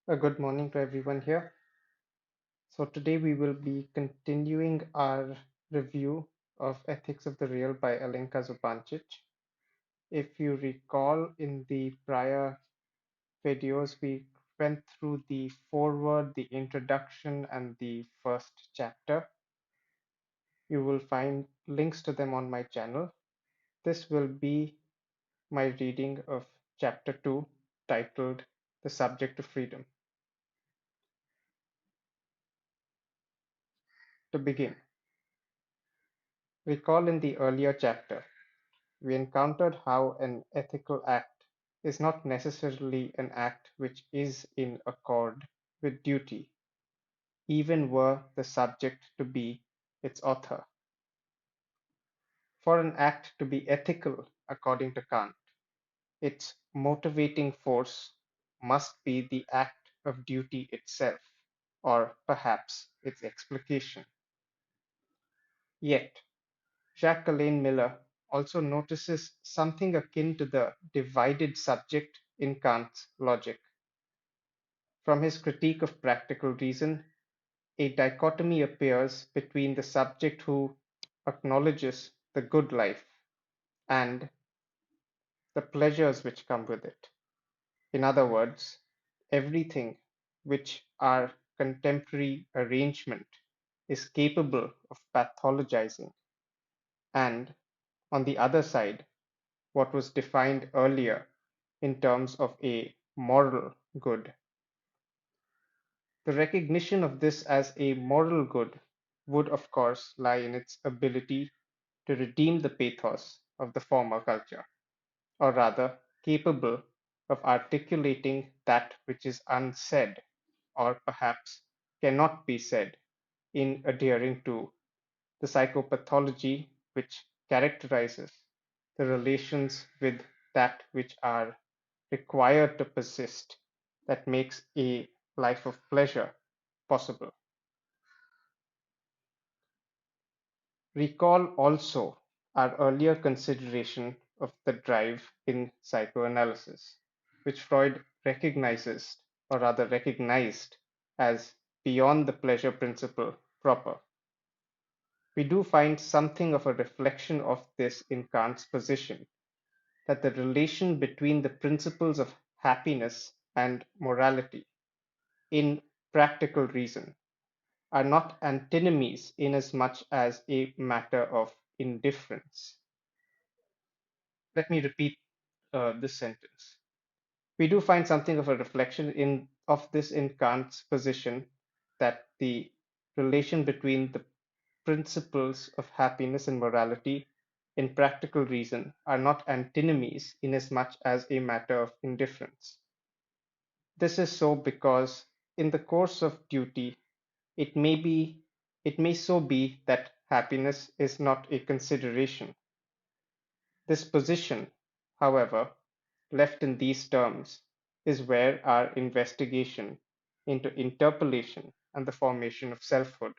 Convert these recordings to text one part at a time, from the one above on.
Good morning to everyone here. So today we will be continuing our review of Ethics of the Real by Alenka Zupancic. If you recall in the prior videos, we went through the foreword, the introduction, and the first chapter. You will find links to them on my channel. This will be my reading of chapter 2, titled The Subject of Freedom. To begin, recall in the earlier chapter we encountered how an ethical act is not necessarily an act which is in accord with duty, even were the subject to be its author. For an act to be ethical, according to Kant, its motivating force must be the act of duty itself, or perhaps its explication. Yet, Jacques-Alain Miller also notices something akin to the divided subject in Kant's logic. From his critique of practical reason, a dichotomy appears between the subject who acknowledges the good life and the pleasures which come with it. In other words, everything which our contemporary arrangement is capable of pathologizing, and on the other side, what was defined earlier in terms of a moral good. The recognition of this as a moral good would, of course, lie in its ability to redeem the pathos of the former culture, or rather, capable of articulating that which is unsaid, or perhaps cannot be said, in adhering to the psychopathology which characterizes the relations with that which are required to persist, that makes a life of pleasure possible. Recall also our earlier consideration of the drive in psychoanalysis, which Freud recognizes, or rather recognized, as beyond the pleasure principle proper. We do find something of a reflection of this in Kant's position that the relation between the principles of happiness and morality in practical reason are not antinomies inasmuch as a matter of indifference. Let me repeat this sentence. We do find something of a reflection of this in Kant's position that the relation between the principles of happiness and morality in practical reason are not antinomies inasmuch as a matter of indifference. This is so because in the course of duty it may be it may so be that happiness is not a consideration. This position, however, left in these terms, is where our investigation into interpolation and the formation of selfhood,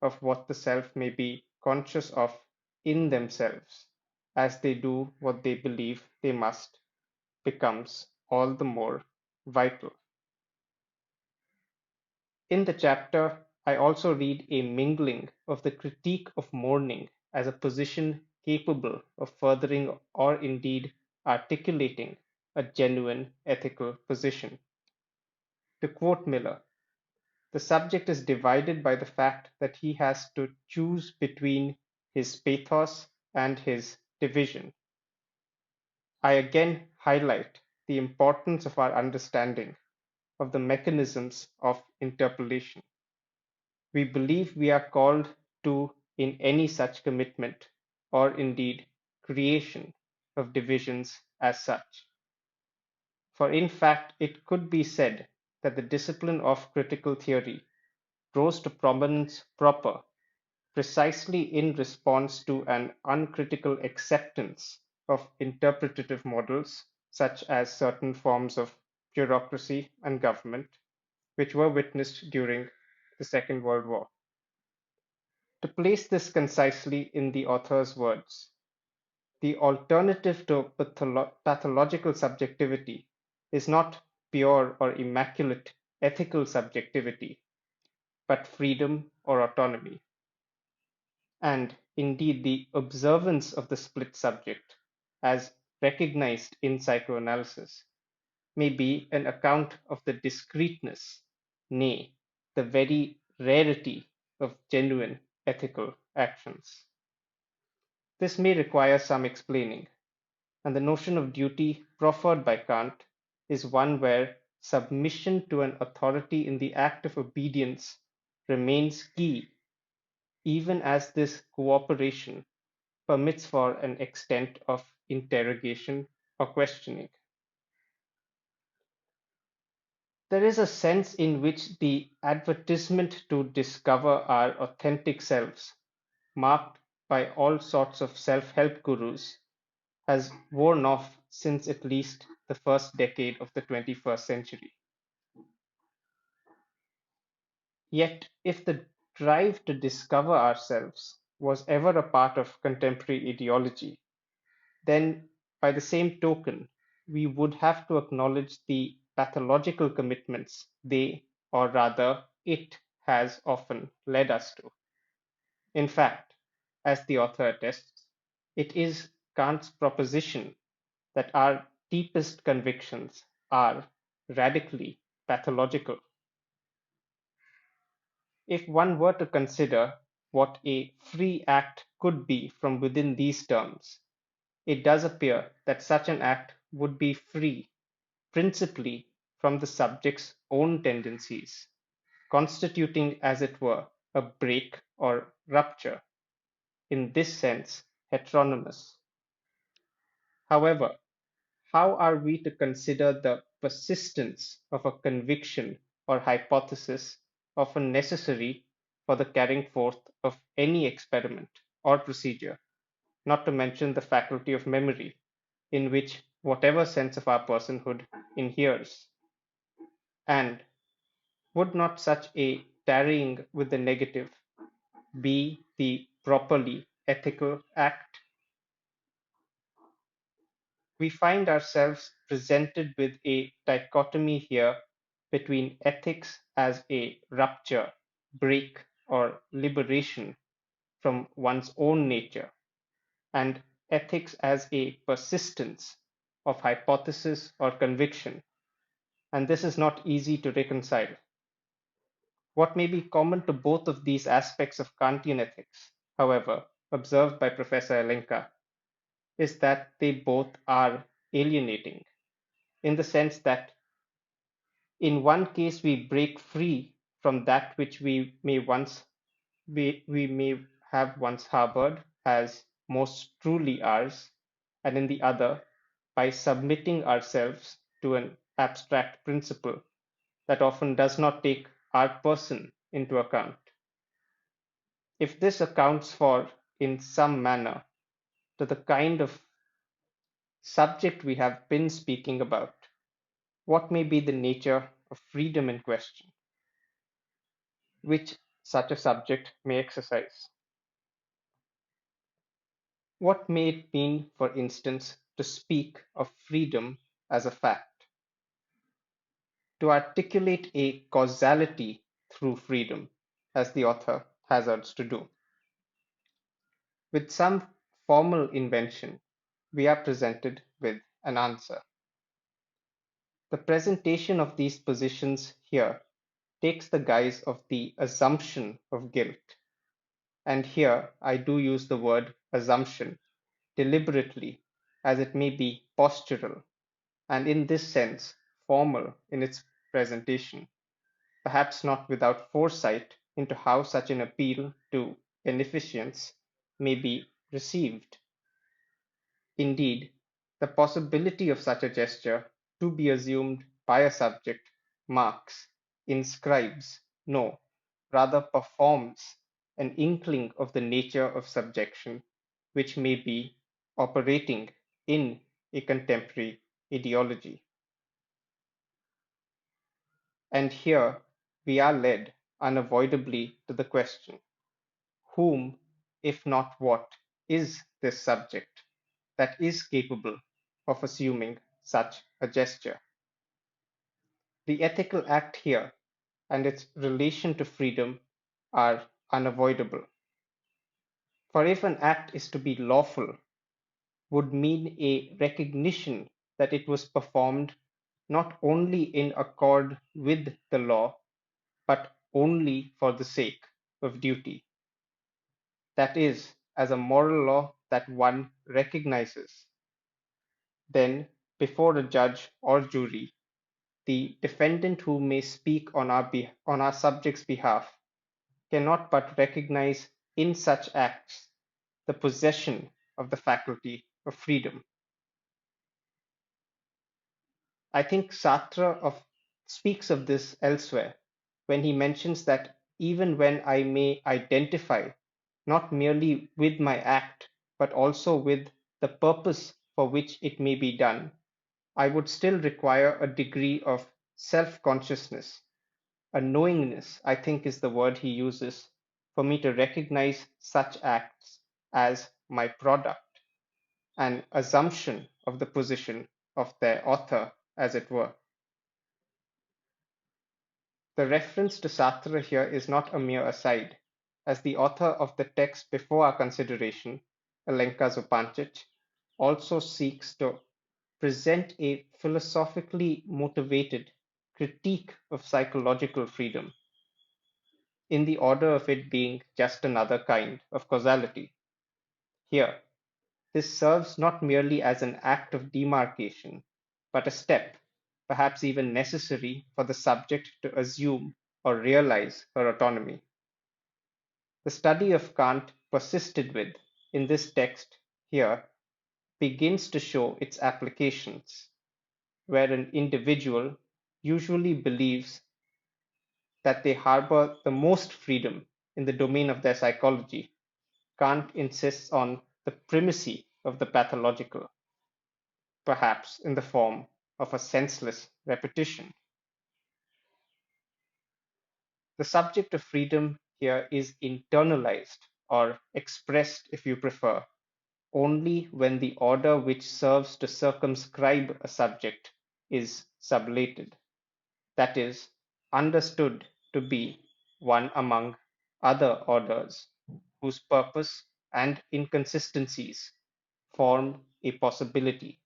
of what the self may be conscious of in themselves, as they do what they believe they must, becomes all the more vital. In the chapter, I also read a mingling of the critique of mourning as a position capable of furthering or indeed articulating a genuine ethical position. To quote Miller, the subject is divided by the fact that he has to choose between his pathos and his division. I again highlight the importance of our understanding of the mechanisms of interpolation. We believe we are called to in any such commitment, or indeed creation, of divisions as such. For in fact it could be said that the discipline of critical theory rose to prominence proper precisely in response to an uncritical acceptance of interpretative models such as certain forms of bureaucracy and government, which were witnessed during the Second World War. To place this concisely in the author's words, the alternative to pathological subjectivity is not pure or immaculate ethical subjectivity, but freedom or autonomy. And indeed, the observance of the split subject, as recognized in psychoanalysis, may be an account of the discreteness, nay, the very rarity of genuine ethical actions. This may require some explaining, and the notion of duty proffered by Kant is one where submission to an authority in the act of obedience remains key, even as this cooperation permits for an extent of interrogation or questioning. There is a sense in which the advertisement to discover our authentic selves, marked by all sorts of self-help gurus, has worn off since at least the first decade of the 21st century. Yet, if the drive to discover ourselves was ever a part of contemporary ideology, then by the same token, we would have to acknowledge the pathological commitments they, or rather it, has often led us to. In fact, as the author attests, it is Kant's proposition that our deepest convictions are radically pathological. If one were to consider what a free act could be from within these terms, it does appear that such an act would be free principally from the subject's own tendencies, constituting, as it were, a break or rupture, in this sense heteronymous. However, how are we to consider the persistence of a conviction or hypothesis often necessary for the carrying forth of any experiment or procedure, not to mention the faculty of memory, in which whatever sense of our personhood inheres? And would not such a tarrying with the negative be the properly ethical act? We find ourselves presented with a dichotomy here between ethics as a rupture, break, or liberation from one's own nature, and ethics as a persistence of hypothesis or conviction, and this is not easy to reconcile. What may be common to both of these aspects of Kantian ethics, however, observed by Professor Alenka, is that they both are alienating, in the sense that in one case we break free from that which we may have once harbored as most truly ours, and in the other, by submitting ourselves to an abstract principle that often does not take our person into account. If this accounts for, in some manner, to the kind of subject we have been speaking about, what may be the nature of freedom in question, which such a subject may exercise? What may it mean, for instance, to speak of freedom as a fact, to articulate a causality through freedom, as the author hazards to do? With some formal invention, we are presented with an answer. The presentation of these positions here takes the guise of the assumption of guilt, and here I do use the word assumption deliberately, as it may be postural, and in this sense formal in its presentation, perhaps not without foresight into how such an appeal to beneficence may be received. Indeed, the possibility of such a gesture to be assumed by a subject marks, inscribes, no, rather performs an inkling of the nature of subjection which may be operating in a contemporary ideology. And here we are led unavoidably to the question: whom, if not what, is this subject that is capable of assuming such a gesture? The ethical act here and its relation to freedom are unavoidable. For if an act is to be lawful, would mean a recognition that it was performed not only in accord with the law, but only for the sake of duty. That is, as a moral law that one recognizes. Then, before a judge or jury, the defendant who may speak on our subject's behalf cannot but recognize in such acts the possession of the faculty of freedom. I think speaks of this elsewhere when he mentions that even when I may identify not merely with my act, but also with the purpose for which it may be done, I would still require a degree of self consciousness, a knowingness, I think is the word he uses, for me to recognize such acts as my product, an assumption of the position of their author, as it were. The reference to Sartre here is not a mere aside, as the author of the text before our consideration, Alenka Zupancic, also seeks to present a philosophically motivated critique of psychological freedom, in the order of it being just another kind of causality. Here, this serves not merely as an act of demarcation, but a step, perhaps even necessary for the subject to assume or realize her autonomy. The study of Kant persisted with in this text here begins to show its applications, where an individual usually believes that they harbor the most freedom in the domain of their psychology. Kant insists on the primacy of the pathological, perhaps in the form of a senseless repetition. The subject of freedom here is internalized, or expressed if you prefer, only when the order which serves to circumscribe a subject is sublated, that is, understood to be one among other orders whose purpose and inconsistencies form a possibility.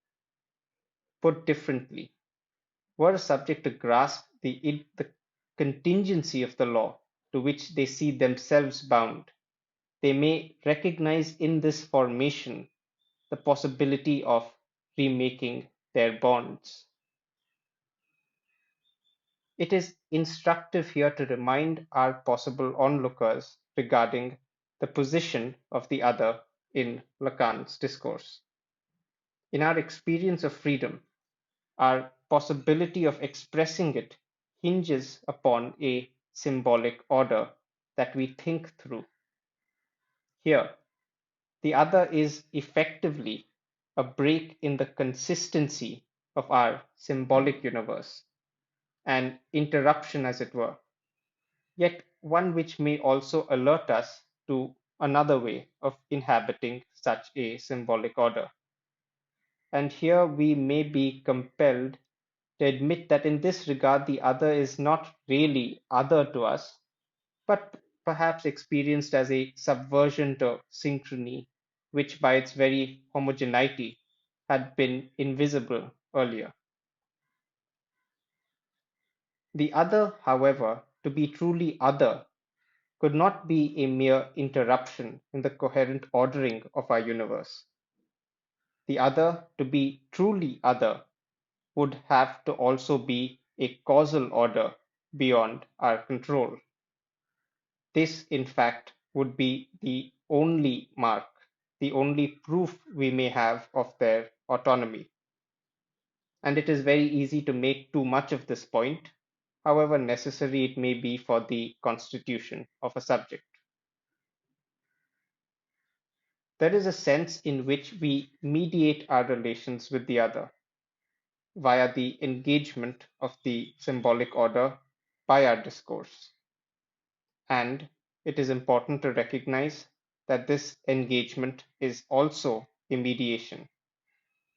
Put differently, were a subject to grasp the contingency of the law to which they see themselves bound, they may recognize in this formation the possibility of remaking their bonds. It is instructive here to remind our possible onlookers regarding the position of the other in Lacan's discourse. In our experience of freedom, our possibility of expressing it hinges upon a symbolic order that we think through. Here, the other is effectively a break in the consistency of our symbolic universe, an interruption, as it were, yet one which may also alert us to another way of inhabiting such a symbolic order. And here we may be compelled to admit that in this regard the other is not really other to us, but perhaps experienced as a subversion to synchrony, which by its very homogeneity had been invisible earlier. The other, however, to be truly other, could not be a mere interruption in the coherent ordering of our universe. The other, to be truly other, would have to also be a causal order beyond our control. This, in fact, would be the only mark, the only proof we may have of their autonomy. And it is very easy to make too much of this point, however necessary it may be for the constitution of a subject. There is a sense in which we mediate our relations with the other via the engagement of the symbolic order by our discourse. And it is important to recognize that this engagement is also a mediation,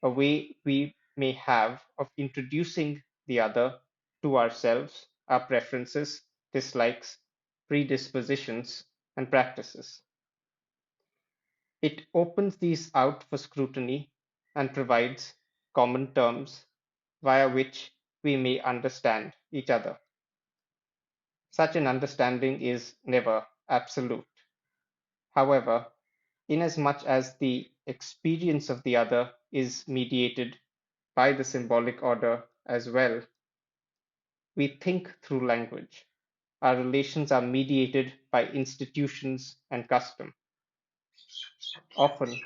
a way we may have of introducing the other to ourselves, our preferences, dislikes, predispositions, and practices. It opens these out for scrutiny and provides common terms via which we may understand each other. Such an understanding is never absolute. However, inasmuch as the experience of the other is mediated by the symbolic order as well, we think through language. Our relations are mediated by institutions and custom. Often,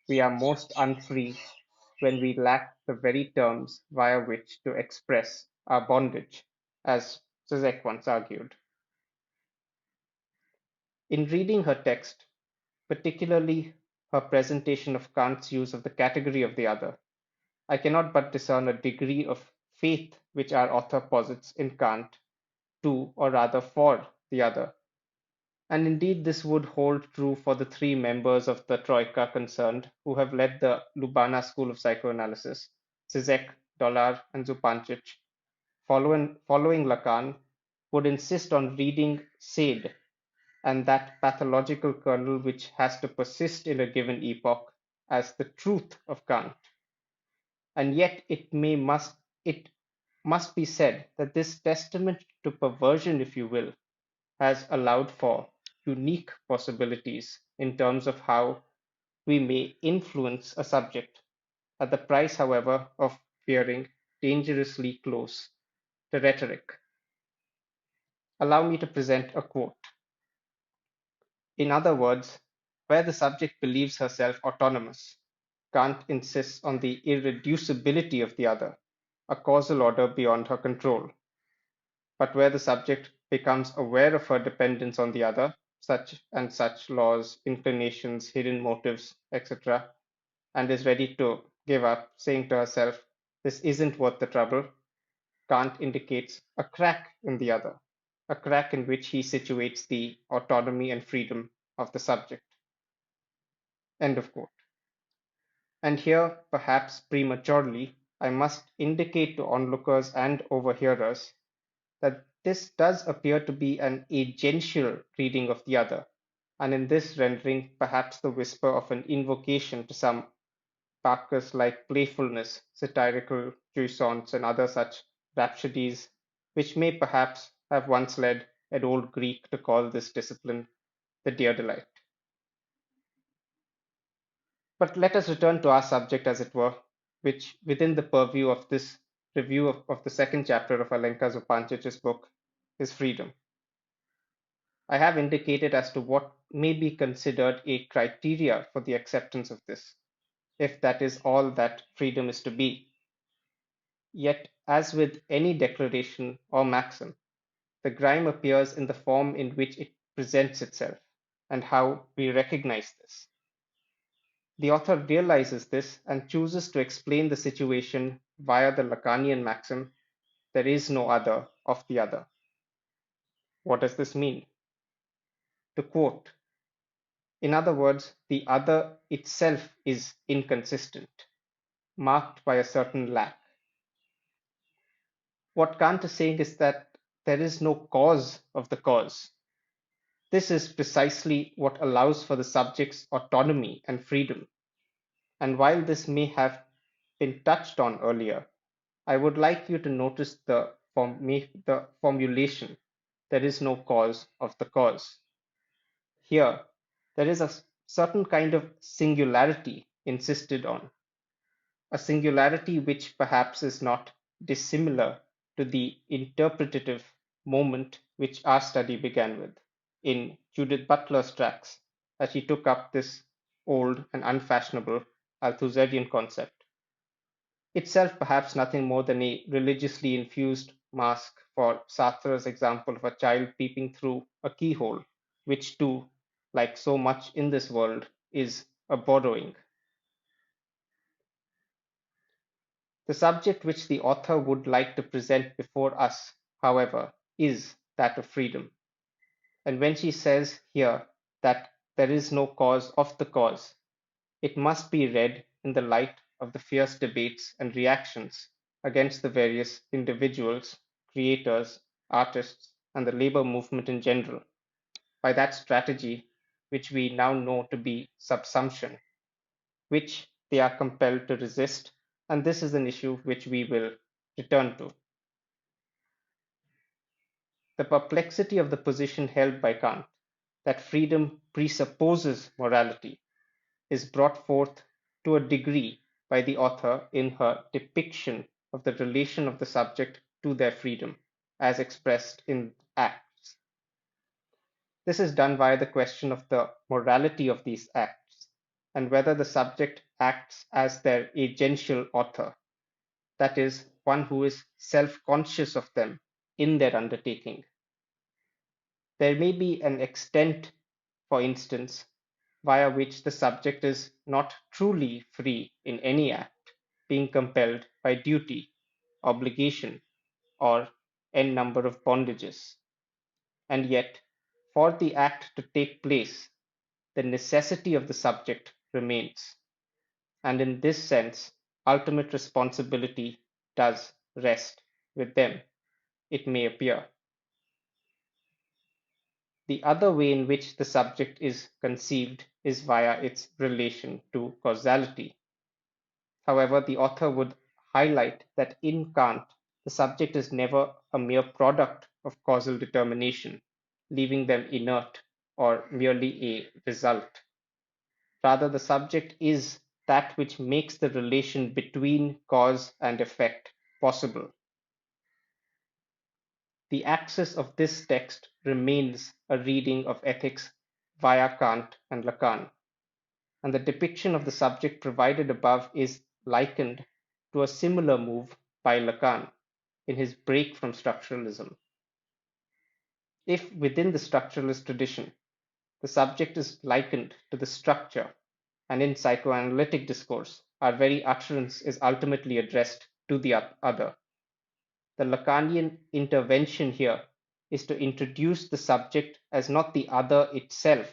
we are most unfree when we lack the very terms via which to express our bondage, as Zizek once argued. In reading her text, particularly her presentation of Kant's use of the category of the other, I cannot but discern a degree of faith which our author posits in Kant to, or rather for, the other. And indeed, this would hold true for the three members of the Troika concerned who have led the Lubana school of psychoanalysis, Zizek, Dollar, and Zupancic. Following Lacan, would insist on reading Sade and that pathological kernel which has to persist in a given epoch as the truth of Kant. And yet it must be said that this testament to perversion, if you will, has allowed for unique possibilities in terms of how we may influence a subject, at the price, however, of veering dangerously close to rhetoric. Allow me to present a quote. In other words, where the subject believes herself autonomous, Kant insists on the irreducibility of the other, a causal order beyond her control. But where the subject becomes aware of her dependence on the other, such and such laws, inclinations, hidden motives, etc., and is ready to give up, saying to herself, this isn't worth the trouble, Kant indicates a crack in the other, a crack in which he situates the autonomy and freedom of the subject. End of quote. And here, perhaps prematurely, I must indicate to onlookers and overhearers that this does appear to be an agential reading of the other, and in this rendering, perhaps the whisper of an invocation to some Bacchus-like playfulness, satirical jouissance, and other such rhapsodies, which may perhaps have once led an old Greek to call this discipline the dear delight. But let us return to our subject, as it were, which, within the purview of this review of the second chapter of Alenka Zupancic's book, is freedom. I have indicated as to what may be considered a criteria for the acceptance of this, if that is all that freedom is to be. Yet, as with any declaration or maxim, the grime appears in the form in which it presents itself, and how we recognize this. The author realizes this and chooses to explain the situation via the Lacanian maxim, there is no other of the other. What does this mean? To quote, in other words, the other itself is inconsistent, marked by a certain lack. What Kant is saying is that there is no cause of the cause. This is precisely what allows for the subject's autonomy and freedom. And while this may have been touched on earlier, I would like you to notice the formulation, there is no cause of the cause. Here, there is a certain kind of singularity insisted on, a singularity which perhaps is not dissimilar to the interpretative moment which our study began with in Judith Butler's tracks, as she took up this old and unfashionable Althusserian concept, itself perhaps nothing more than a religiously infused mask for Sartre's example of a child peeping through a keyhole, which too, like so much in this world, is a borrowing. The subject which the author would like to present before us, however, is that of freedom. And when she says here that there is no cause of the cause, it must be read in the light of the fierce debates and reactions against the various individuals, creators, artists, and the labor movement in general by that strategy which we now know to be subsumption, which they are compelled to resist, and this is an issue which we will return to. The perplexity of the position held by Kant that freedom presupposes morality is brought forth to a degree by the author in her depiction of the relation of the subject to their freedom, as expressed in acts. This is done via the question of the morality of these acts, and whether the subject acts as their agential author, that is, one who is self-conscious of them in their undertaking. There may be an extent, for instance, via which the subject is not truly free in any act, being compelled by duty, obligation, or n number of bondages. And yet, for the act to take place, the necessity of the subject remains, and in this sense, ultimate responsibility does rest with them, it may appear. The other way in which the subject is conceived is via its relation to causality. However, the author would highlight that in Kant, the subject is never a mere product of causal determination, leaving them inert or merely a result. Rather, the subject is that which makes the relation between cause and effect possible. The axis of this text remains a reading of ethics via Kant and Lacan, and the depiction of the subject provided above is likened to a similar move by Lacan in his break from structuralism. If within the structuralist tradition, the subject is likened to the structure, and in psychoanalytic discourse, our very utterance is ultimately addressed to the other. The Lacanian intervention here is to introduce the subject as not the other itself,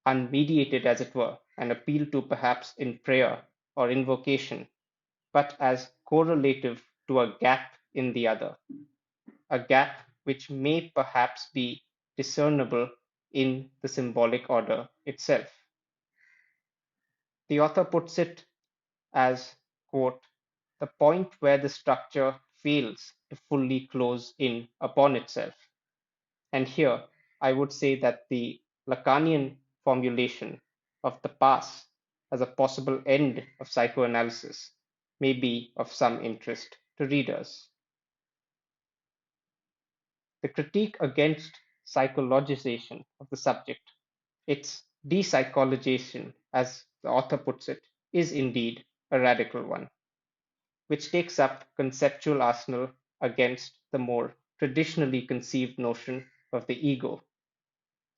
unmediated as it were, and appealed to perhaps in prayer or invocation, but as correlative to a gap in the other, a gap which may perhaps be discernible in the symbolic order itself. The author puts it as, quote, the point where the structure fails to fully close in upon itself. And here I would say that the Lacanian formulation of the pass as a possible end of psychoanalysis may be of some interest to readers. The critique against psychologization of the subject, its de-psychologization, as the author puts it, is indeed a radical one, which takes up conceptual arsenal against the more traditionally conceived notion of the ego,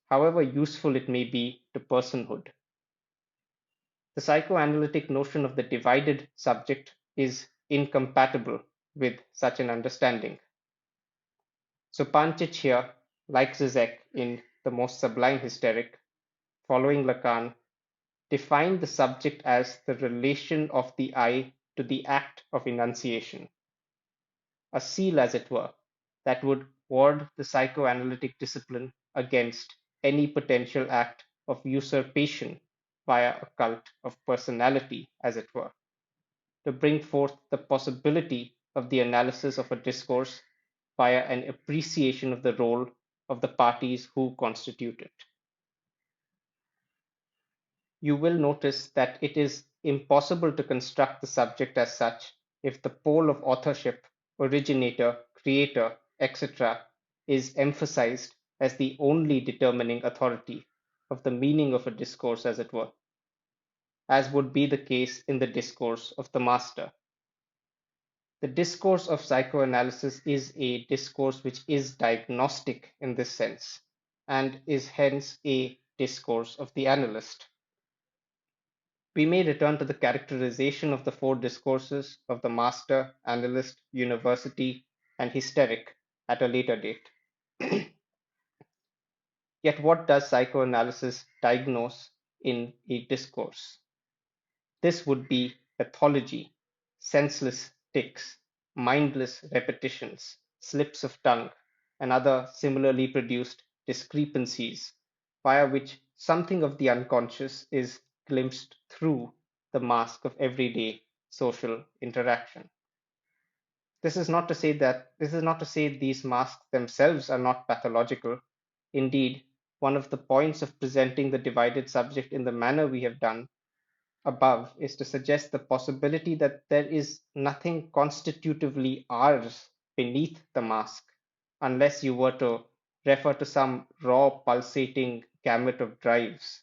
however useful it may be to personhood. The psychoanalytic notion of the divided subject is incompatible with such an understanding. Zupancic here, like Zizek in The Most Sublime Hysteric, following Lacan, defined the subject as the relation of the I to the act of enunciation, a seal, as it were, that would ward the psychoanalytic discipline against any potential act of usurpation via a cult of personality, as it were, to bring forth the possibility of the analysis of a discourse via an appreciation of the role of the parties who constitute it. You will notice that it is impossible to construct the subject as such if the pole of authorship, originator, creator, etc., is emphasized as the only determining authority of the meaning of a discourse, as it were, as would be the case in the discourse of the master. The discourse of psychoanalysis is a discourse which is diagnostic in this sense, and is hence a discourse of the analyst. We may return to the characterization of the four discourses of the master, analyst, university, and hysteric at a later date. Yet what does psychoanalysis diagnose in a discourse? This would be pathology, senseless tics, mindless repetitions, slips of tongue, and other similarly produced discrepancies, via which something of the unconscious is glimpsed through the mask of everyday social interaction. This is not to say these masks themselves are not pathological. Indeed, one of the points of presenting the divided subject in the manner we have done above is to suggest the possibility that there is nothing constitutively ours beneath the mask, unless you were to refer to some raw pulsating gamut of drives.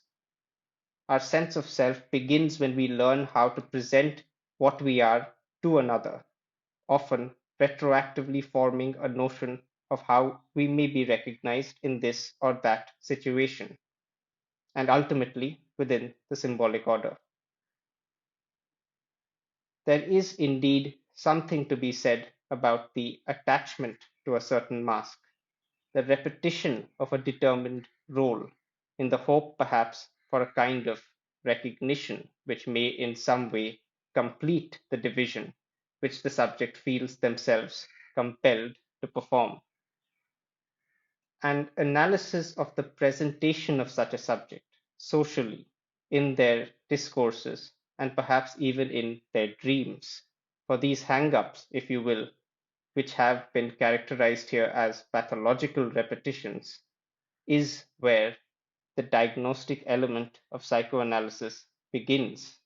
Our sense of self begins when we learn how to present what we are to another, often retroactively forming a notion of how we may be recognized in this or that situation, and ultimately within the symbolic order. There is indeed something to be said about the attachment to a certain mask, the repetition of a determined role, in the hope perhaps for a kind of recognition which may in some way complete the division which the subject feels themselves compelled to perform. And analysis of the presentation of such a subject socially in their discourses and perhaps even in their dreams. For these hang ups, if you will, which have been characterized here as pathological repetitions, is where the diagnostic element of psychoanalysis begins.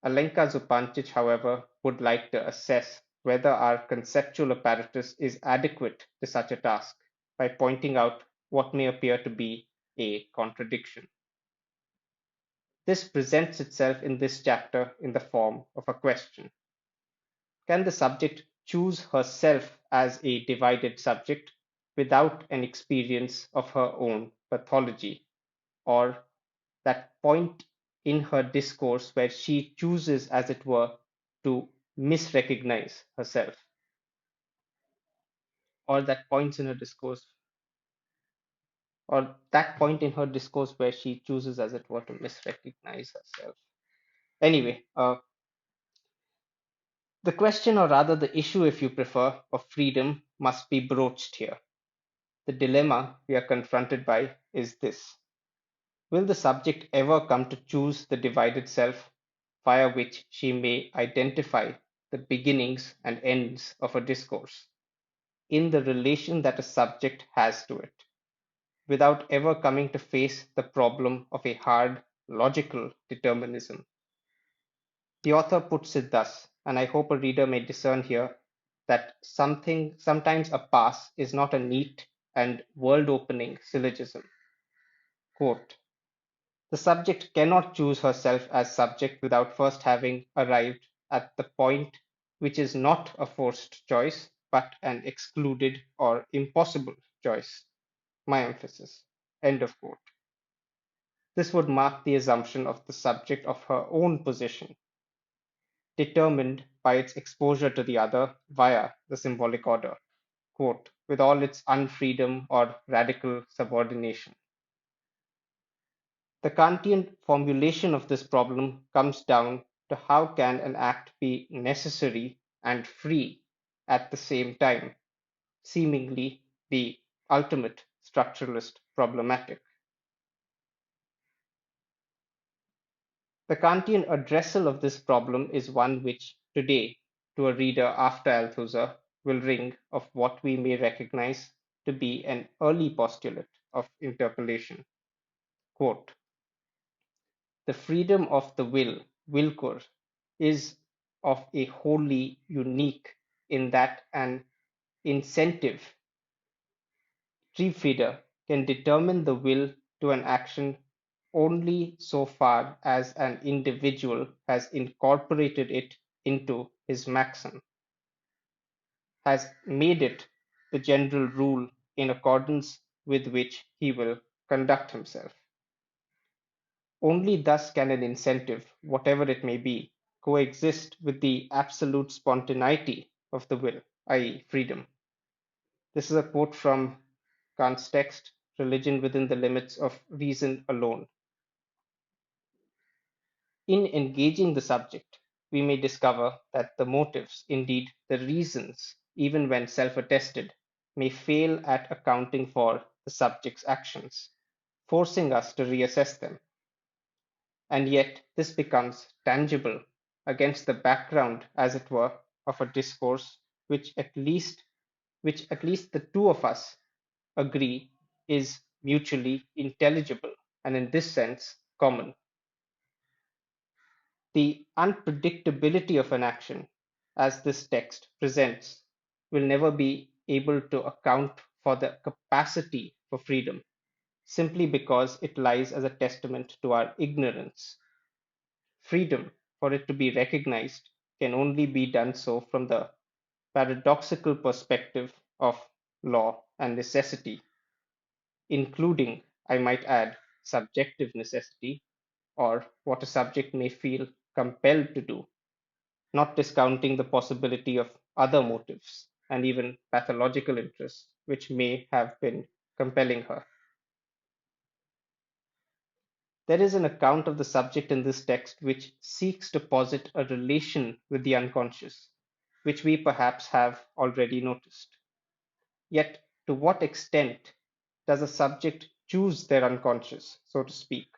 Alenka Zupancic, however, would like to assess whether our conceptual apparatus is adequate to such a task by pointing out what may appear to be a contradiction. This presents itself in this chapter in the form of a question. Can the subject choose herself as a divided subject without an experience of her own pathology, or that point in her discourse where she chooses, as it were, to misrecognize herself, or that points in her discourse, or that point in her discourse where she chooses, as it were, to misrecognize herself. Anyway, the question, or rather the issue, if you prefer, of freedom must be broached here. The dilemma we are confronted by is this: will the subject ever come to choose the divided self via which she may identify the beginnings and ends of a discourse in the relation that a subject has to it, without ever coming to face the problem of a hard logical determinism? The author puts it thus, and I hope a reader may discern here that sometimes a pass is not a neat and world-opening syllogism. Quote, the subject cannot choose herself as subject without first having arrived at the point which is not a forced choice, but an excluded or impossible choice. My emphasis. End of quote. This would mark the assumption of the subject of her own position, determined by its exposure to the other via the symbolic order, quote, with all its unfreedom or radical subordination. The Kantian formulation of this problem comes down to how can an act be necessary and free at the same time, seemingly the ultimate structuralist problematic. The Kantian addressal of this problem is one which today, to a reader after Althusser, will ring of what we may recognize to be an early postulate of interpolation. Quote, the freedom of the will, Willkür, is of a wholly unique in that an incentive Triebfeder can determine the will to an action only so far as an individual has incorporated it into his maxim, has made it the general rule in accordance with which he will conduct himself. Only thus can an incentive, whatever it may be, coexist with the absolute spontaneity of the will, i.e., freedom. This is a quote from Kant's text, Religion Within the Limits of Reason Alone. In engaging the subject, we may discover that the motives, indeed the reasons, even when self attested, may fail at accounting for the subject's actions, forcing us to reassess them. And yet this becomes tangible against the background, as it were, of a discourse which at least the two of us agree is mutually intelligible and in this sense common. The unpredictability of an action, as this text presents, will never be able to account for the capacity for freedom, simply because it lies as a testament to our ignorance. Freedom, for it to be recognized, can only be done so from the paradoxical perspective of law and necessity, including, I might add, subjective necessity, or what a subject may feel compelled to do, not discounting the possibility of other motives and even pathological interests which may have been compelling her. There is an account of the subject in this text which seeks to posit a relation with the unconscious, which we perhaps have already noticed. Yet, to what extent does a subject choose their unconscious, so to speak?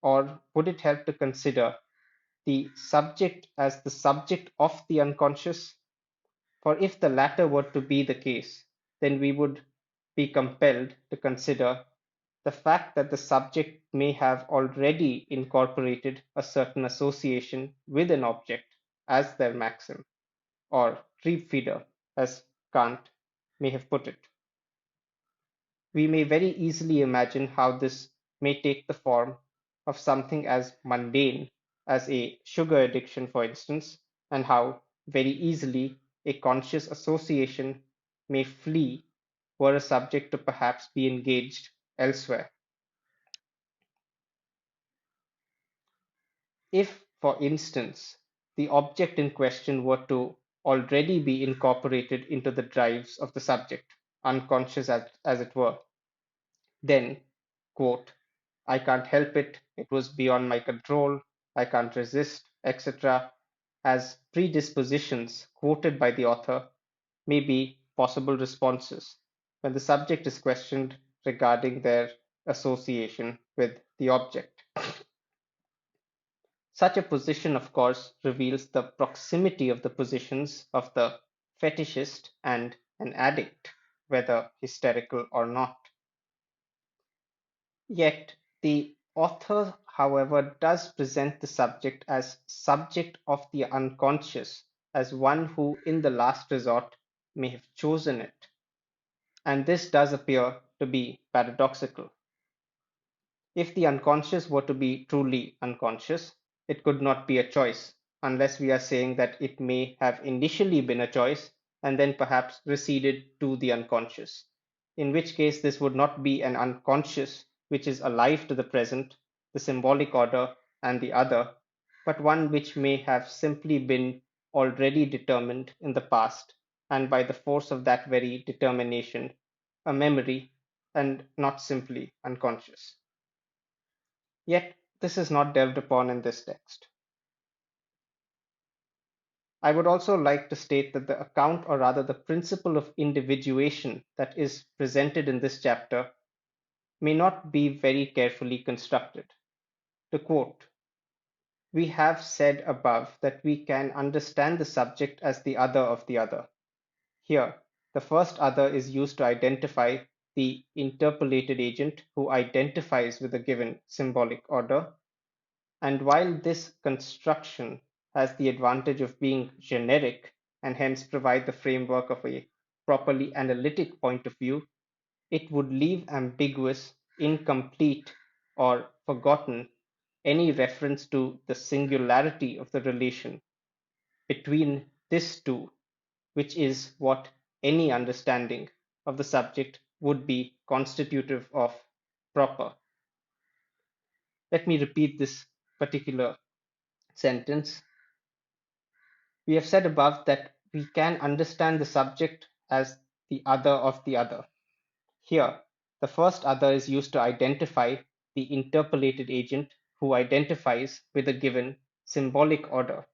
Or would it help to consider the subject as the subject of the unconscious? For if the latter were to be the case, then we would be compelled to consider the fact that the subject may have already incorporated a certain association with an object as their maxim, or triebfeder, as Kant may have put it. We may very easily imagine how this may take the form of something as mundane as a sugar addiction, for instance, and how very easily a conscious association may flee were a subject to perhaps be engaged elsewhere. If, for instance, the object in question were to already be incorporated into the drives of the subject, unconscious as it were, then, quote, I can't help it, it was beyond my control, I can't resist, etc., as predispositions quoted by the author may be possible responses when the subject is questioned regarding their association with the object. Such a position, of course, reveals the proximity of the positions of the fetishist and an addict, whether hysterical or not. Yet the author, however, does present the subject as subject of the unconscious, as one who, in the last resort, may have chosen it. And this does appear to be paradoxical. If the unconscious were to be truly unconscious, it could not be a choice, unless we are saying that it may have initially been a choice and then perhaps receded to the unconscious, in which case this would not be an unconscious which is alive to the present, the symbolic order, and the other, but one which may have simply been already determined in the past, and by the force of that very determination, a memory, and not simply unconscious. Yet this is not delved upon in this text. I would also like to state that the account, or rather the principle of individuation that is presented in this chapter, may not be very carefully constructed. To quote, we have said above that we can understand the subject as the other of the other. Here, the first other is used to identify the interpolated agent who identifies with a given symbolic order. And while this construction has the advantage of being generic and hence provide the framework of a properly analytic point of view, it would leave ambiguous, incomplete, or forgotten any reference to the singularity of the relation between these two, which is what any understanding of the subject would be constitutive of proper. Let me repeat this particular sentence. We have said above that we can understand the subject as the other of the other. Here, the first other is used to identify the interpolated agent who identifies with a given symbolic order.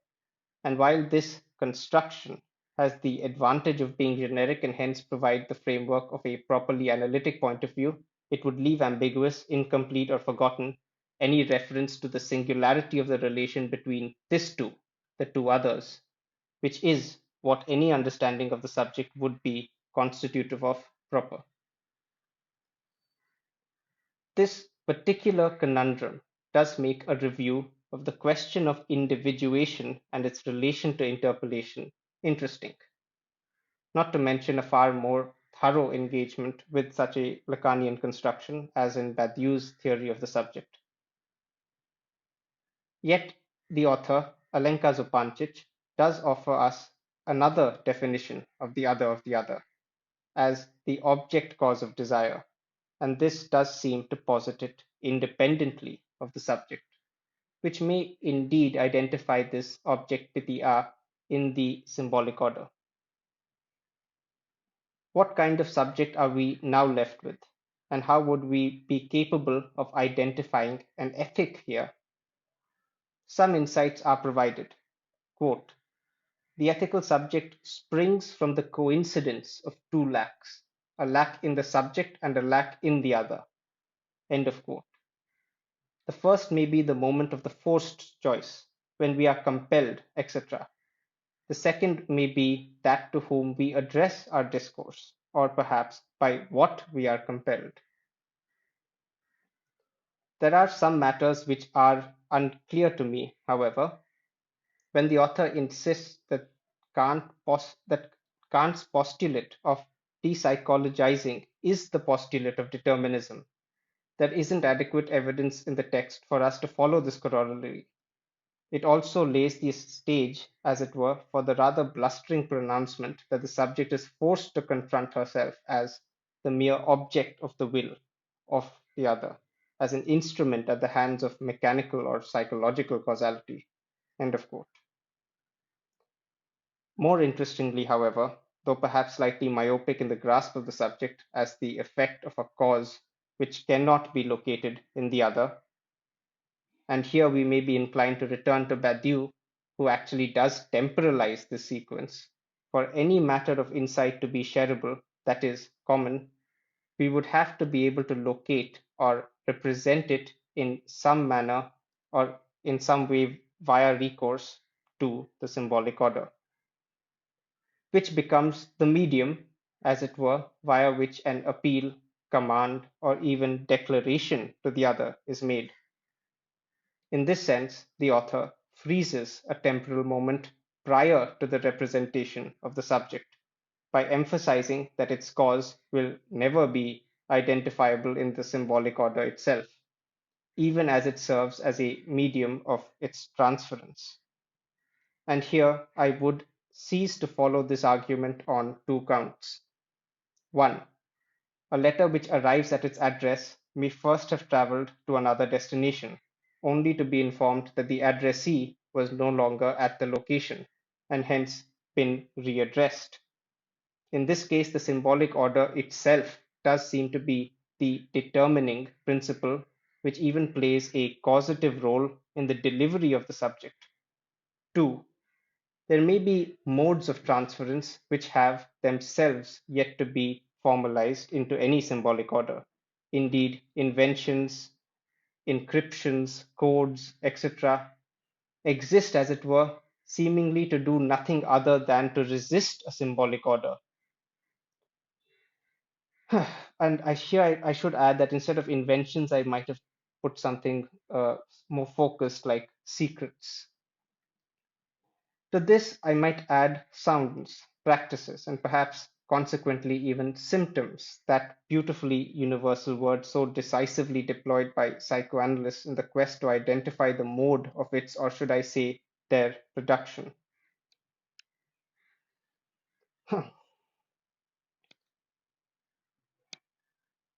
And while this construction has the advantage of being generic and hence provide the framework of a properly analytic point of view, it would leave ambiguous, incomplete, or forgotten any reference to the singularity of the relation between this two, the two others, which is what any understanding of the subject would be constitutive of proper. This particular conundrum does make a review of the question of individuation and its relation to interpolation interesting, not to mention a far more thorough engagement with such a Lacanian construction as in Badiou's theory of the subject. Yet the author, Alenka Zupancic, does offer us another definition of the other, as the object cause of desire, and this does seem to posit it independently of the subject, which may indeed identify this objectitia in the symbolic order. What kind of subject are we now left with, and how would we be capable of identifying an ethic here? Some insights are provided. Quote, the ethical subject springs from the coincidence of two lacks, a lack in the subject and a lack in the other. End of quote. The first may be the moment of the forced choice, when we are compelled, etc. The second may be that to whom we address our discourse, or perhaps by what we are compelled. There are some matters which are unclear to me, however, when the author insists that Kant's postulate of de-psychologizing is the postulate of determinism. There isn't adequate evidence in the text for us to follow this corollary. It also lays the stage, as it were, for the rather blustering pronouncement that the subject is forced to confront herself as the mere object of the will of the other, as an instrument at the hands of mechanical or psychological causality. End of quote. More interestingly, however, though perhaps slightly myopic in the grasp of the subject as the effect of a cause which cannot be located in the other, and here we may be inclined to return to Badiou, who actually does temporalize this sequence. For any matter of insight to be shareable, that is, common, we would have to be able to locate or represent it in some manner or in some way via recourse to the symbolic order, which becomes the medium, as it were, via which an appeal, command, or even declaration to the other is made. In this sense, the author freezes a temporal moment prior to the representation of the subject by emphasizing that its cause will never be identifiable in the symbolic order itself, even as it serves as a medium of its transference. And here I would cease to follow this argument on two counts. One, a letter which arrives at its address may first have traveled to another destination, only to be informed that the addressee was no longer at the location and hence been readdressed. In this case, the symbolic order itself does seem to be the determining principle, which even plays a causative role in the delivery of the subject. Two, there may be modes of transference which have themselves yet to be formalized into any symbolic order. Indeed, inventions, encryptions, codes, etc., exist, as it were, seemingly to do nothing other than to resist a symbolic order. And I should add that instead of inventions, I might have put something more focused like secrets. To this, I might add sounds, practices, and perhaps consequently even symptoms, that beautifully universal word so decisively deployed by psychoanalysts in the quest to identify the mode of its, or should I say, their production.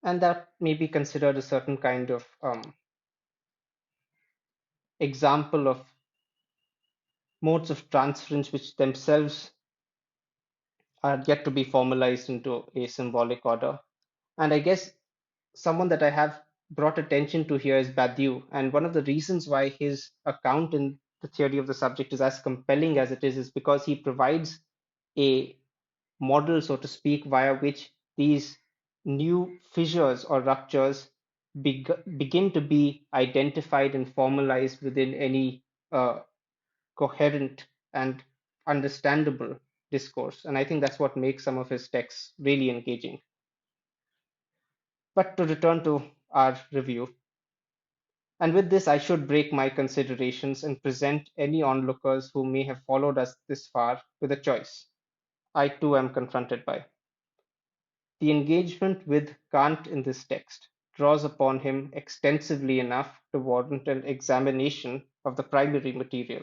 And that may be considered a certain kind of example of modes of transference which themselves are yet to be formalized into a symbolic order. And I guess someone that I have brought attention to here is Badiou. And one of the reasons why his account in the theory of the subject is as compelling as it is because he provides a model, so to speak, via which these new fissures or ruptures begin to be identified and formalized within any coherent and understandable discourse. And I think that's what makes some of his texts really engaging. But to return to our review, and with this, I should break my considerations and present any onlookers who may have followed us this far with a choice I too am confronted by. The engagement with Kant in this text draws upon him extensively enough to warrant an examination of the primary material,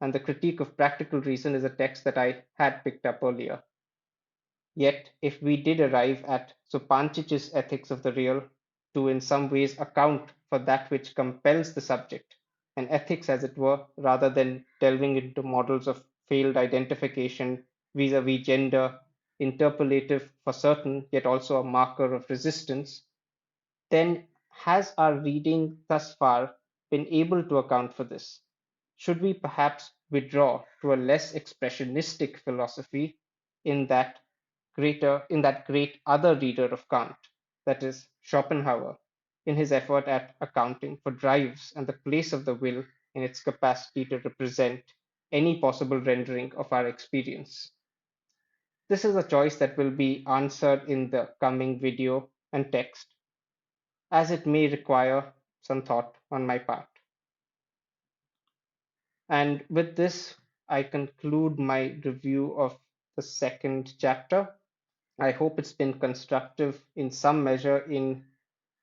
and the critique of practical reason is a text that I had picked up earlier. Yet, if we did arrive at Zupancic's ethics of the real to in some ways account for that which compels the subject, an ethics as it were, rather than delving into models of failed identification vis-a-vis gender, interpolative for certain, yet also a marker of resistance, then has our reading thus far been able to account for this? Should we perhaps withdraw to a less expressionistic philosophy in that in that great other reader of Kant, that is Schopenhauer, in his effort at accounting for drives and the place of the will in its capacity to represent any possible rendering of our experience? This is a choice that will be answered in the coming video and text, as it may require some thought on my part. And with this, I conclude my review of the second chapter. I hope it's been constructive in some measure in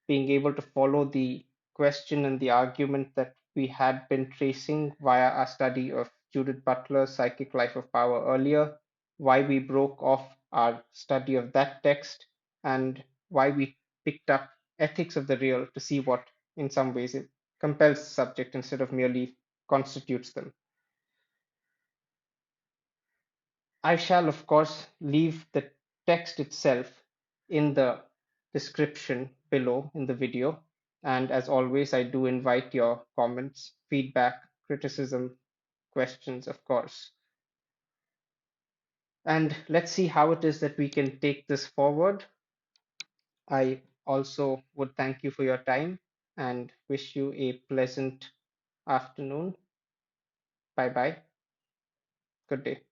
being able to follow the question and the argument that we had been tracing via our study of Judith Butler's Psychic Life of Power earlier, why we broke off our study of that text, and why we picked up Ethics of the Real to see what, in some ways, it compels the subject instead of merely constitutes them. I shall, of course, leave the text itself in the description below in the video. And as always, I do invite your comments, feedback, criticism, questions, of course. And let's see how it is that we can take this forward. I also would thank you for your time and wish you a pleasant afternoon. Bye bye. Good day.